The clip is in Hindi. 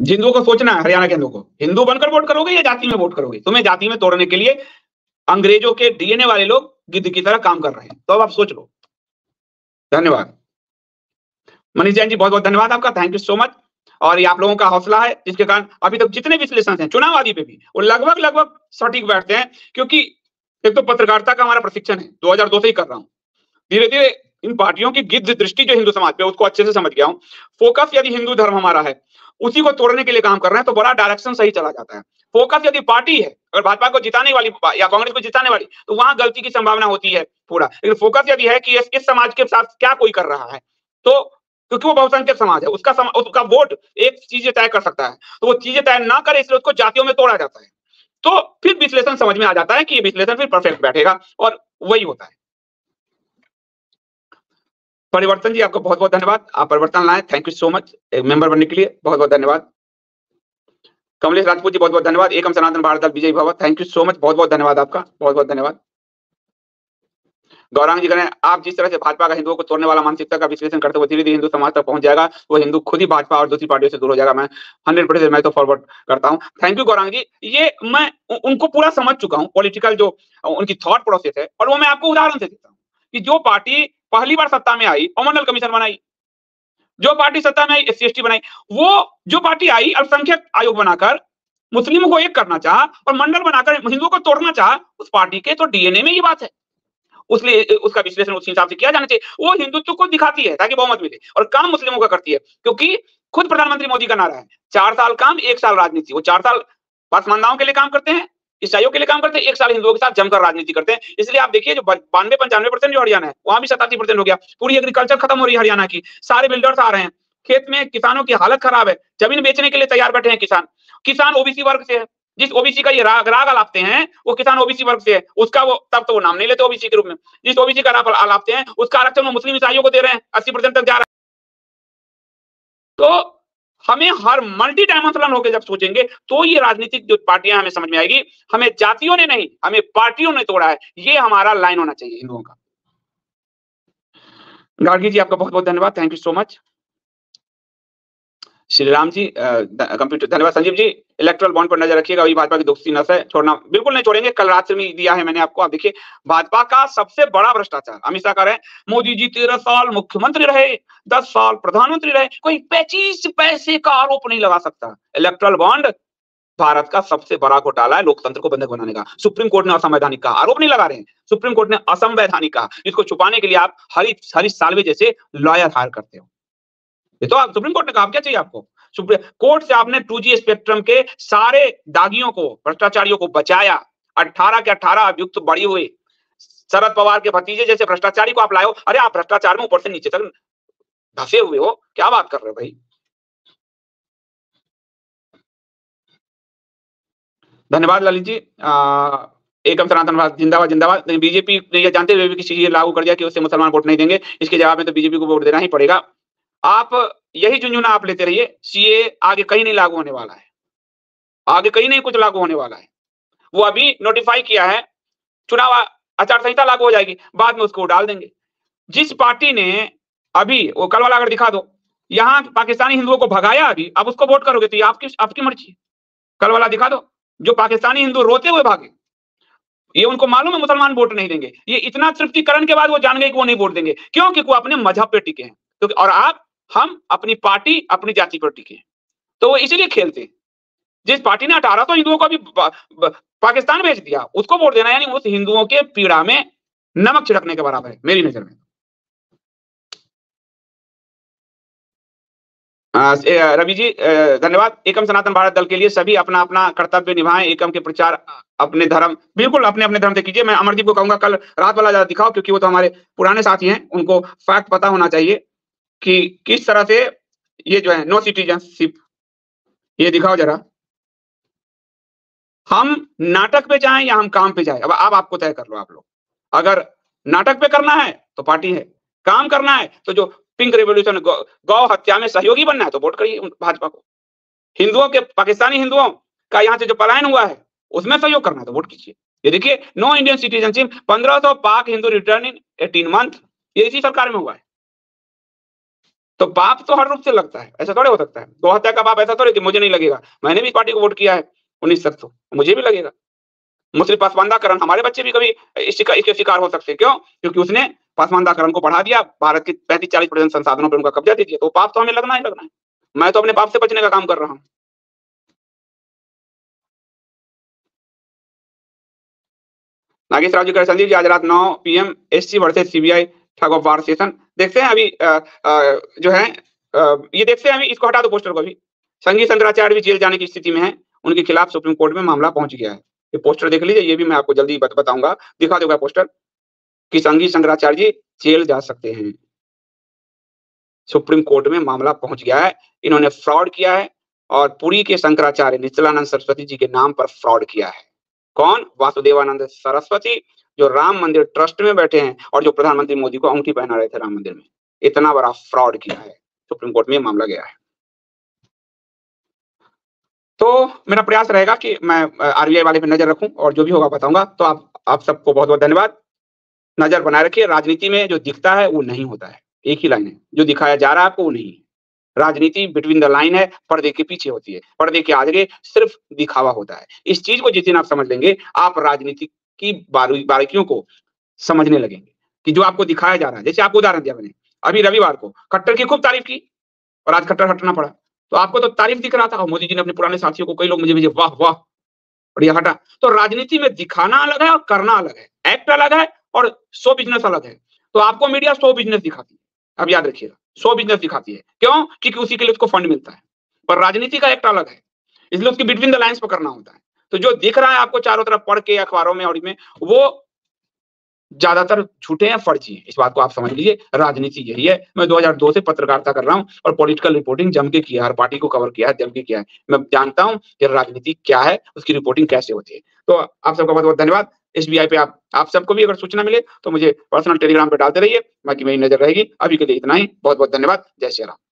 हिंदुओं को सोचना है, हरियाणा के हिंदुओं को, हिंदू बनकर वोट करोगे या जाति में वोट करोगे? तुम्हें जाति में तोड़ने के लिए अंग्रेजों के डीएनए वाले लोग गिद्ध की तरह काम कर रहे हैं। तो अब आप सोच लो। धन्यवाद। मनीष जैन जी, बहुत बहुत धन्यवाद आपका, थैंक यू सो मच। और ये आप लोगों का हौसला है जिसके कारण अभी तक जितने विश्लेषण हैं चुनाव आदि पे भी वो लगभग सटीक बैठते हैं, क्योंकि एक तो पत्रकारिता का हमारा प्रशिक्षण है, 2002 से ही कर रहा हूं। धीरे धीरे इन पार्टियों की गिद्ध दृष्टि जो हिंदू समाज पे, उसको अच्छे से समझ गया हूं। फोकस यदि हिंदू धर्म हमारा है, उसी को तोड़ने के लिए काम कर रहे हैं, तो बड़ा डायरेक्शन सही चला जाता है। फोकस यदि पार्टी है, अगर भाजपा को जिताने वाली या कांग्रेस को जिताने वाली, तो वहां गलती की संभावना होती है पूरा। लेकिन फोकस यदि है कि इस समाज के साथ क्या कोई कर रहा है, तो क्योंकि वो बहुसंख्यक समाज है, उसका वोट एक चीजें तय कर सकता है, तो वो चीजें तय ना करे, इसलिए उसको जातियों में तोड़ा जाता है। तो फिर विश्लेषण समझ में आ जाता है कि ये विश्लेषण फिर परफेक्ट बैठेगा, और वही होता है। परिवर्तन जी, आपको बहुत बहुत धन्यवाद, आप परिवर्तन लाए, थैंक यू सो मच एक मेंबर बनने के लिए, बहुत बहुत धन्यवाद। कमलेश राजपूत जी, बहुत बहुत धन्यवाद। एकम सनातन भारत दल विजयी भव, थैंक यू सो मच, बहुत बहुत धन्यवाद आपका, बहुत बहुत धन्यवाद। गौरांग जी करें, आप जिस तरह से भाजपा का हिंदुओं को तोड़ने वाला मानसिकता का विश्लेषण करते हुए धीरे धीरे हिंदू समाज तक पहुंच जाएगा, वो हिंदू खुद ही भाजपा और दूसरी पार्टियों से दूर हो जाएगा। मैं 100% मैं तो फॉरवर्ड करता हूं। थैंक यू गौरांग जी, ये मैं उनको पूरा समझ चुका हूं, पॉलिटिकल जो उनकी थॉट प्रोसेस है, और वो मैं आपको उदाहरण से देता हूँ कि जो पार्टी पहली बार सत्ता में आई और मंडल कमीशन बनाई, जो पार्टी सत्ता में आई SC/ST बनाई, वो जो पार्टी आई अल्पसंख्यक आयोग बनाकर मुस्लिमों को एक करना चाहा और मंडल बनाकर हिंदुओं को तोड़ना चाहा, उस पार्टी के तो डीएनए में ये बात है, उसलिए उसका विश्लेषण उस हिसाब से किया जाना चाहिए। वो हिंदुत्व को दिखाती है ताकि बहुमत मिले, और काम मुस्लिमों का करती है, क्योंकि खुद प्रधानमंत्री मोदी का नारा है 4 साल काम 1 साल राजनीति। वो 4 साल पसमानदाओं के लिए काम करते हैं, ईसाइयों के लिए काम करते हैं, 1 साल हिंदुओं के साथ जमकर राजनीति करते हैं। इसलिए आप देखिए जो 92-95% जो हरियाणा है, वहां भी 87% हो गया। पूरी एग्रीकल्चर खत्म हो रही है हरियाणा की, सारे बिल्डर्स आ रहे हैं खेत में, किसानों की हालत खराब है, जमीन बेचने के लिए तैयार बैठे हैं किसान ओबीसी वर्ग से है। जिस ओबीसी का ये राग आलापते हैं, वो किसान ओबीसी वर्ग से है, उसका वो तब तो वो नाम नहीं लेते ओबीसी के रूप में। जिस ओबीसी का राग आलापते हैं, उसका आरक्षण वो मुस्लिम ईसाइयों को दे रहे हैं, 80% तक जा रहा है। तो हमें हर मल्टी डायमेंशनल होकर जब सोचेंगे, तो ये राजनीतिक जो पार्टियां हमें समझ में आएगी। हमें जातियों ने नहीं, हमें पार्टियों ने तोड़ा है, ये हमारा लाइन होना चाहिए हिंदुओं का। गार्गी जी, आपका बहुत बहुत धन्यवाद, thank you so much. Shri Ram ji, computer धन्यवाद। संजीव जी, इलेक्ट्रल बॉन्ड पर नजर रखिएगा, वही भाजपा की दूसरी नस है, छोड़ना बिल्कुल नहीं छोड़ेंगे। कल रात से भी दिया है मैंने आपको। आप देखिए, भाजपा का सबसे बड़ा भ्रष्टाचार अमित शाह कर रहे हैं। मोदी जी 13 साल मुख्यमंत्री रहे, 10 साल प्रधानमंत्री रहे, कोई 25 पैसे का आरोप नहीं लगा सकता। इलेक्ट्रल बॉन्ड भारत का सबसे बड़ा घोटाला है, लोकतंत्र को बंधक बनाने का। सुप्रीम कोर्ट ने असंवैधानिक कहा, आरोप नहीं लगा रहे हैं, सुप्रीम कोर्ट ने असंवैधानिक कहा। इसको छुपाने के लिए आप हरीश साल्वे जैसे लॉयर हायर करते हो। ये तो आप सुप्रीम कोर्ट ने कहा, क्या चाहिए आपको? सुप्रीम कोर्ट से आपने 2G स्पेक्ट्रम के सारे दागियों को, भ्रष्टाचारियों को बचाया। 18 के 18 अभियुक्त बड़ी हुए। शरद पवार के भतीजे जैसे भ्रष्टाचारी को आप लाए हो। अरे आप भ्रष्टाचार में ऊपर से नीचे तक धसे हुए हो, क्या बात कर रहे हो भाई? धन्यवाद ललित जी। एकम सनातन भारत जिंदाबाद जिंदाबाद। बीजेपी ने यह जानते हुए भी किसी चीज लागू कर दिया कि उससे मुसलमान वोट नहीं देंगे, इसके जवाब में तो बीजेपी को वोट देना ही पड़ेगा। आप यही झुंझुना आप लेते रहिए, सीए आगे कहीं नहीं लागू होने वाला है, आगे कहीं नहीं कुछ लागू होने वाला है। वो अभी नोटिफाई किया है, चुनाव आचार संहिता लागू हो जाएगी, बाद में उसको डाल देंगे। जिस पार्टी ने अभी वो कल वाला अगर दिखा दो, यहाँ पाकिस्तानी हिंदुओं को भगाया, अभी आप उसको वोट करोगे तो ये आपकी मर्जी है। कल वाला दिखा दो, जो पाकिस्तानी हिंदू रोते हुए भागे, ये उनको मालूम है मुसलमान वोट नहीं देंगे। ये इतना तृप्तिकरण के बाद वो जान गए कि वो नहीं वोट देंगे, क्यों? क्योंकि वो अपने मजहब पे टिके हैं। तो और हम अपनी पार्टी अपनी जाति पर टिके हैं, तो वो इसलिए खेलते हैं। जिस पार्टी ने 1800 हिंदुओं को अभी पाकिस्तान भेज दिया, उसको वोट देना यानी उस हिंदुओं के पीड़ा में नमक छिड़कने के बराबर है मेरी नजर में। रवि जी धन्यवाद। एकम सनातन भारत दल के लिए सभी अपना अपना कर्तव्य निभाएं, एकम के प्रचार अपने धर्म, बिल्कुल अपने अपने धर्म से कीजिए। मैं अमरदीप को कहूंगा कल रात वाला ज्यादा दिखाओ, क्योंकि वो तो हमारे पुराने साथी हैं, उनको फैक्ट पता होना चाहिए कि किस तरह से ये जो है नो सिटीजनशिप, ये दिखाओ जरा। हम नाटक पे जाएं या हम काम पे जाएं, अब आपको तय कर लो। आप लोग अगर नाटक पे करना है तो पार्टी है, काम करना है तो जो पिंक रेवोल्यूशन गौ हत्या में सहयोगी बनना है तो वोट करिए भाजपा को। हिंदुओं के, पाकिस्तानी हिंदुओं का यहाँ से जो पलायन हुआ है उसमें सहयोग करना है तो वोट कीजिए। ये देखिए, नो इंडियन सिटीजनशिप, 1500 पाक हिंदू रिटर्न इन 18 मंथ, ये इसी सरकार में हुआ है। तो पाप तो हर रूप से लगता है, ऐसा थोड़े हो सकता है। गोहत्या का पाप ऐसा थोड़ी कि मुझे नहीं लगेगा, मैंने भी इस पार्टी को वोट किया है 19 तक तो, मुझे भी लगेगा। मुस्लिम पासमानदाकरण, हमारे बच्चे भी कभी इसके शिकार हो सकते हैं। क्यों? क्योंकि उसने पासमानदाकरण को बढ़ा दिया, भारत के 35-40% संसाधनों पर उनका कब्जा दे दिया, तो पाप तो हमें लगना ही लगना है। मैं तो अपने पाप से बचने का काम कर रहा हूँ। नागेश्वर राव जी कह रहे, संदीप जी आज रात 9 पीएम एससी वर्सेस सीबीआई ठग ऑफ वार सेशन। देखते हैं अभी जो है ये देखते हैं अभी, इसको हटा दो पोस्टर को अभी। संघी शंकराचार्य भी जेल जाने की स्थिति में है, उनके खिलाफ सुप्रीम कोर्ट में मामला पहुंच गया है। ये पोस्टर देख लीजिए, ये भी मैं आपको जल्दी बताऊंगा, दिखा दूंगा पोस्टर कि संघी शंकराचार्य जी जेल जा सकते हैं। सुप्रीम कोर्ट में मामला पहुंच गया है, इन्होंने फ्रॉड किया है और पुरी के शंकराचार्य निश्चलानंद सरस्वती जी के नाम पर फ्रॉड किया है। कौन? वासुदेवानंद सरस्वती, जो राम मंदिर ट्रस्ट में बैठे हैं और जो प्रधानमंत्री मोदी को अंगूठी पहना रहे थे राम मंदिर में। इतना बड़ा फ्रॉड किया है, सुप्रीम कोर्ट में मामला गया है। तो मेरा प्रयास रहेगा कि मैं आरबीआई वाले पे नजर रखूं और जो भी होगा बताऊंगा। तो आप सबको बहुत बहुत धन्यवाद। नजर बनाए रखिए, राजनीति में जो दिखता है वो नहीं होता है, एक ही लाइन है, जो दिखाया जा रहा है आपको वो नहीं है। राजनीति बिटवीन द लाइन है, पर्दे के पीछे होती है, पर्दे के आगे सिर्फ दिखावा होता है। इस चीज को जिस दिन आप समझ लेंगे, आप राजनीति की बारीकियों को समझने लगेंगे कि जो आपको दिखाया जा रहा है। जैसे आपको उदाहरण दिया मैंने, अभी रविवार को खट्टर की खूब तारीफ की और आज खट्टर हटना पड़ा, तो आपको तो तारीफ दिख रहा था और मोदी जी ने अपने पुराने साथियों को, कई लोग मुझे भेजे, वाह वाह बढ़िया हटा। तो राजनीति में दिखाना अलग है और करना अलग है, एक्ट अलग है और शो बिजनेस अलग है। तो आपको मीडिया शो बिजनेस दिखाती है, अब याद रखिएगा, शो बिजनेस दिखाती है। क्यों? क्योंकि उसी के लिए उसको फंड मिलता है। पर राजनीति का एक्ट अलग है, इसलिए उसकी बिटवीन द लाइन्स पकड़ना होता है। तो जो दिख रहा है आपको चारों तरफ पढ़ के अखबारों में और इसमें, वो ज्यादातर झूठे हैं, फर्जी हैं। इस बात को आप समझ लीजिए, राजनीति यही है। मैं 2002 से पत्रकारिता कर रहा हूं और पॉलिटिकल रिपोर्टिंग जम के किया है, हर पार्टी को कवर किया है, जम के किया है। मैं जानता हूं कि राजनीति क्या है, उसकी रिपोर्टिंग कैसे होती है। तो आप सबका बहुत बहुत धन्यवाद। एसबीआई पे आप सबको भी अगर सूचना मिले तो मुझे पर्सनल टेलीग्राम पे डालते रहिए, बाकी मेरी नजर रहेगी। अभी के लिए इतना ही, बहुत बहुत धन्यवाद। जय श्री राम।